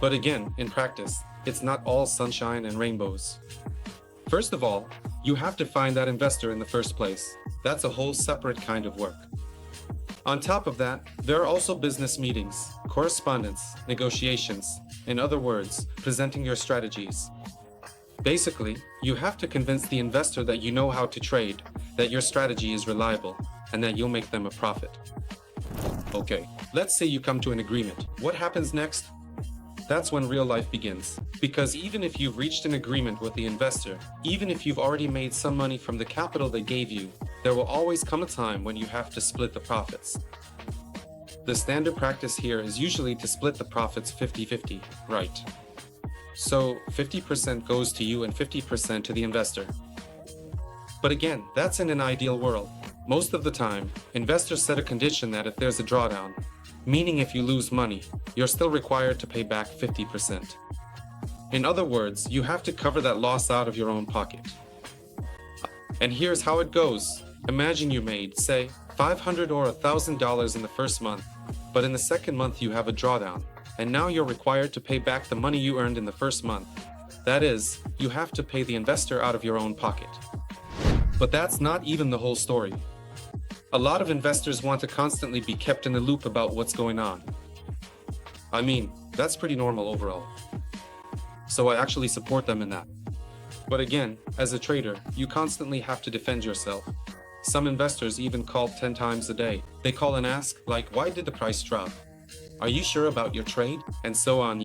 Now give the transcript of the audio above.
But again, in practice, it's not all sunshine and rainbows. First of all, you have to find that investor in the first place. That's a whole separate kind of work. On top of that, there are also business meetings, correspondence, negotiations, in other words, presenting your strategies. Basically, you have to convince the investor that you know how to trade, that your strategy is reliable, and that you'll make them a profit. Okay, let's say you come to an agreement. What happens next? That's when real life begins. Because even if you've reached an agreement with the investor, even if you've already made some money from the capital they gave you, there will always come a time when you have to split the profits. The standard practice here is usually to split the profits 50-50, right? So 50% goes to you and 50% to the investor. But again, that's in an ideal world. Most of the time, investors set a condition that if there's a drawdown, meaning if you lose money, you're still required to pay back 50%. In other words, you have to cover that loss out of your own pocket. And here's how it goes. Imagine you made, say, $500 or $1,000 in the first month, but in the second month you have a drawdown, and now you're required to pay back the money you earned in the first month. That is, you have to pay the investor out of your own pocket. But that's not even the whole story. A lot of investors want to constantly be kept in the loop about what's going on. I mean, that's pretty normal overall. So I actually support them in that. But again, as a trader, you constantly have to defend yourself. Some investors even call 10 times a day. They call and ask, like, why did the price drop? Are you sure about your trade? And so on.